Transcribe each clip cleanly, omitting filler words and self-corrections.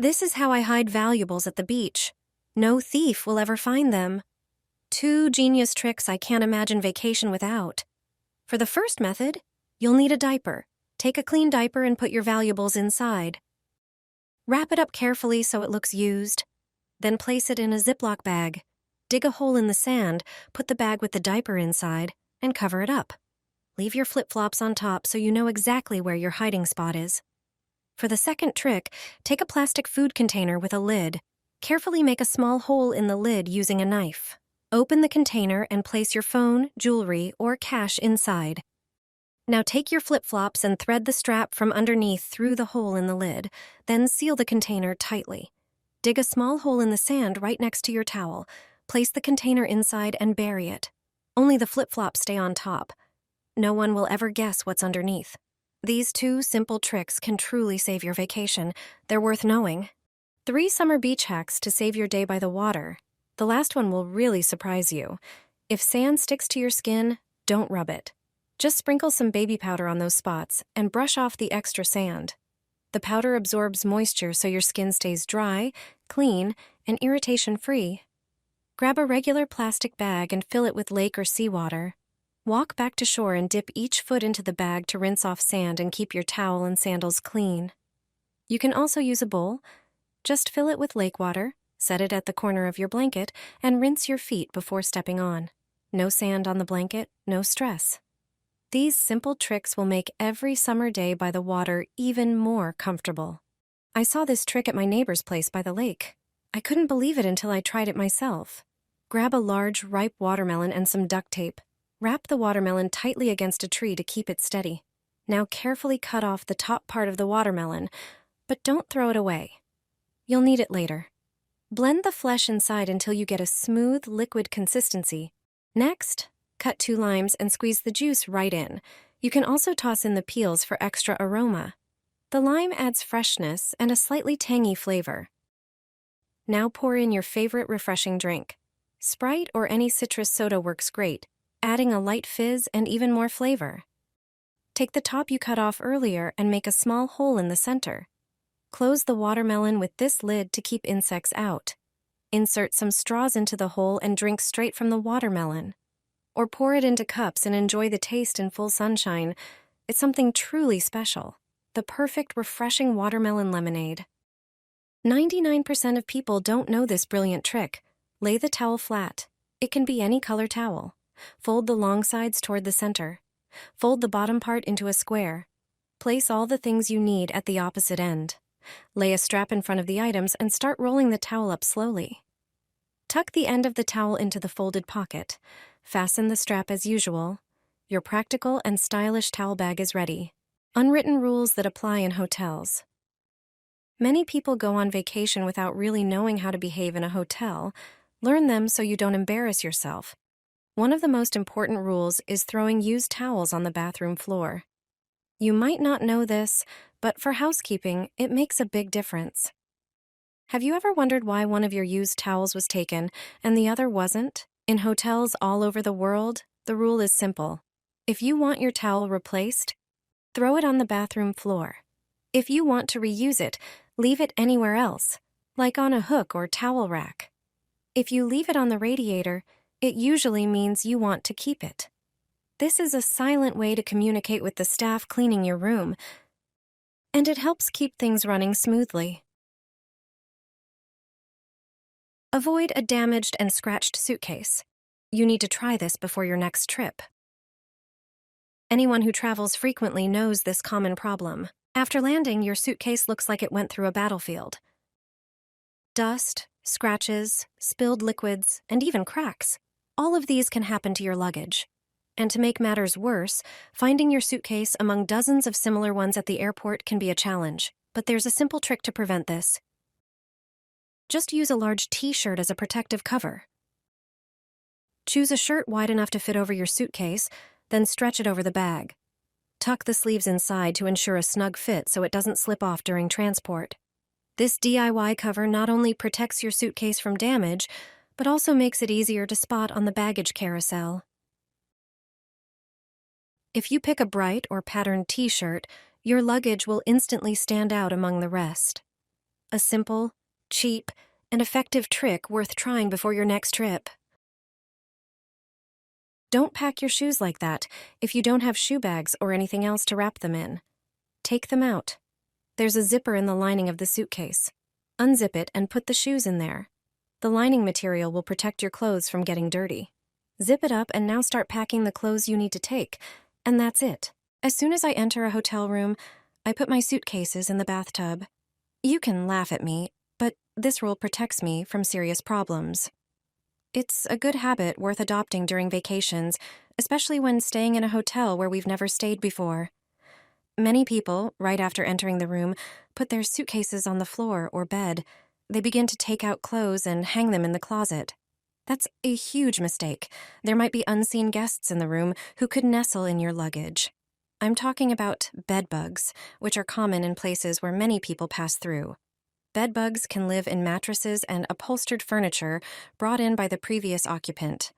This is how I hide valuables at the beach. No thief will ever find them. Two genius tricks I can't imagine vacation without. For the first method, you'll need a diaper. Take a clean diaper and put your valuables inside. Wrap it up carefully so it looks used. Then place it in a Ziploc bag. Dig a hole in the sand, put the bag with the diaper inside, and cover it up. Leave your flip-flops on top so you know exactly where your hiding spot is. For the second trick, take a plastic food container with a lid. Carefully make a small hole in the lid using a knife. Open the container and place your phone, jewelry, or cash inside. Now take your flip-flops and thread the strap from underneath through the hole in the lid, then seal the container tightly. Dig a small hole in the sand right next to your towel. Place the container inside and bury it. Only the flip-flops stay on top. No one will ever guess what's underneath. These two simple tricks can truly save your vacation. They're worth knowing. 3 summer beach hacks to save your day by the water. The last one will really surprise you. If sand sticks to your skin, don't rub it. Just sprinkle some baby powder on those spots and brush off the extra sand. The powder absorbs moisture so your skin stays dry, clean, and irritation-free. Grab a regular plastic bag and fill it with lake or seawater. Walk back to shore and dip each foot into the bag to rinse off sand and keep your towel and sandals clean. You can also use a bowl. Just fill it with lake water, set it at the corner of your blanket, and rinse your feet before stepping on. No sand on the blanket, no stress. These simple tricks will make every summer day by the water even more comfortable. I saw this trick at my neighbor's place by the lake. I couldn't believe it until I tried it myself. Grab a large, ripe watermelon and some duct tape. Wrap the watermelon tightly against a tree to keep it steady. Now carefully cut off the top part of the watermelon, but don't throw it away. You'll need it later. Blend the flesh inside until you get a smooth, liquid consistency. Next, cut 2 limes and squeeze the juice right in. You can also toss in the peels for extra aroma. The lime adds freshness and a slightly tangy flavor. Now pour in your favorite refreshing drink. Sprite or any citrus soda works great, adding a light fizz and even more flavor. Take the top you cut off earlier and make a small hole in the center. Close the watermelon with this lid to keep insects out. Insert some straws into the hole and drink straight from the watermelon. Or pour it into cups and enjoy the taste in full sunshine. It's something truly special. The perfect, refreshing watermelon lemonade. 99% of people don't know this brilliant trick. Lay the towel flat. It can be any color towel. Fold the long sides toward the center. Fold the bottom part into a square. Place all the things you need at the opposite end. Lay a strap in front of the items and start rolling the towel up slowly. Tuck the end of the towel into the folded pocket. Fasten the strap as usual. Your practical and stylish towel bag is ready. Unwritten rules that apply in hotels. Many people go on vacation without really knowing how to behave in a hotel. Learn them so you don't embarrass yourself. One of the most important rules is throwing used towels on the bathroom floor. You might not know this, but for housekeeping, it makes a big difference. Have you ever wondered why one of your used towels was taken and the other wasn't? In hotels all over the world, the rule is simple. If you want your towel replaced, throw it on the bathroom floor. If you want to reuse it, leave it anywhere else, like on a hook or towel rack. If you leave it on the radiator, it usually means you want to keep it. This is a silent way to communicate with the staff cleaning your room, and it helps keep things running smoothly. Avoid a damaged and scratched suitcase. You need to try this before your next trip. Anyone who travels frequently knows this common problem. After landing, your suitcase looks like it went through a battlefield. Dust, scratches, spilled liquids, and even cracks. All of these can happen to your luggage. And to make matters worse, finding your suitcase among dozens of similar ones at the airport can be a challenge. But there's a simple trick to prevent this. Just use a large t-shirt as a protective cover. Choose a shirt wide enough to fit over your suitcase, then stretch it over the bag. Tuck the sleeves inside to ensure a snug fit so it doesn't slip off during transport. This DIY cover not only protects your suitcase from damage, but also makes it easier to spot on the baggage carousel. If you pick a bright or patterned t-shirt, your luggage will instantly stand out among the rest. A simple, cheap, and effective trick worth trying before your next trip. Don't pack your shoes like that if you don't have shoe bags or anything else to wrap them in. Take them out. There's a zipper in the lining of the suitcase. Unzip it and put the shoes in there. The lining material will protect your clothes from getting dirty. Zip it up and now start packing the clothes you need to take, and that's it. As soon as I enter a hotel room, I put my suitcases in the bathtub. You can laugh at me, but this rule protects me from serious problems. It's a good habit worth adopting during vacations, especially when staying in a hotel where we've never stayed before. Many people, right after entering the room, put their suitcases on the floor or bed. They begin to take out clothes and hang them in the closet. That's a huge mistake. There might be unseen guests in the room who could nestle in your luggage. I'm talking about bed bugs, which are common in places where many people pass through. Bed bugs can live in mattresses and upholstered furniture brought in by the previous occupant.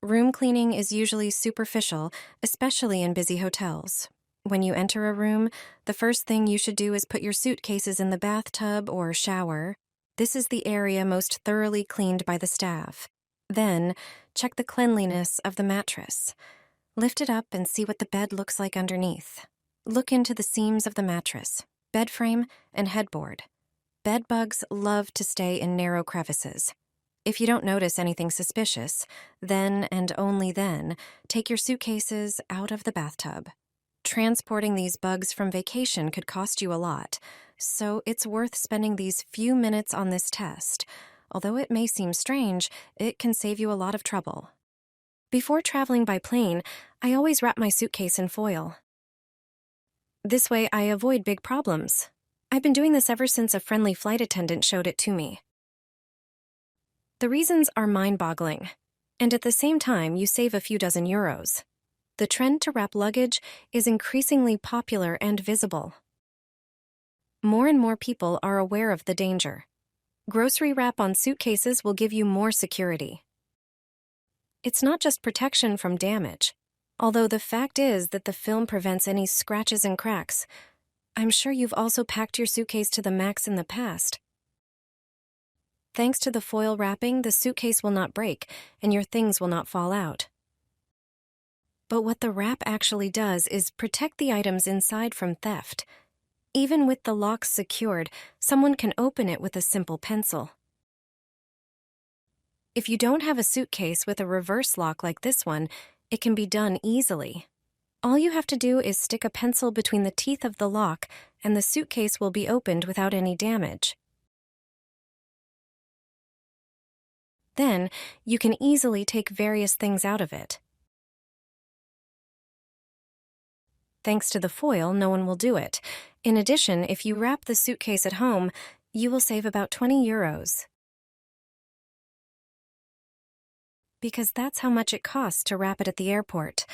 Room cleaning is usually superficial, especially in busy hotels. When you enter a room, the first thing you should do is put your suitcases in the bathtub or shower. This is the area most thoroughly cleaned by the staff. Then, check the cleanliness of the mattress. Lift it up and see what the bed looks like underneath. Look into the seams of the mattress, bed frame, and headboard. Bed bugs love to stay in narrow crevices. If you don't notice anything suspicious, then and only then, take your suitcases out of the bathtub. Transporting these bugs from vacation could cost you a lot, so it's worth spending these few minutes on this test. Although it may seem strange, it can save you a lot of trouble. Before traveling by plane, I always wrap my suitcase in foil. This way, I avoid big problems. I've been doing this ever since a friendly flight attendant showed it to me. The reasons are mind-boggling, and at the same time, you save a few dozen euros. The trend to wrap luggage is increasingly popular and visible. More and more people are aware of the danger. Grocery wrap on suitcases will give you more security. It's not just protection from damage, although the fact is that the film prevents any scratches and cracks. I'm sure you've also packed your suitcase to the max in the past. Thanks to the foil wrapping, the suitcase will not break and your things will not fall out. But what the wrap actually does is protect the items inside from theft. Even with the locks secured, someone can open it with a simple pencil. If you don't have a suitcase with a reverse lock like this one, it can be done easily. All you have to do is stick a pencil between the teeth of the lock, and the suitcase will be opened without any damage. Then, you can easily take various things out of it. Thanks to the foil, no one will do it. In addition, if you wrap the suitcase at home, you will save about 20 euros. Because that's how much it costs to wrap it at the airport.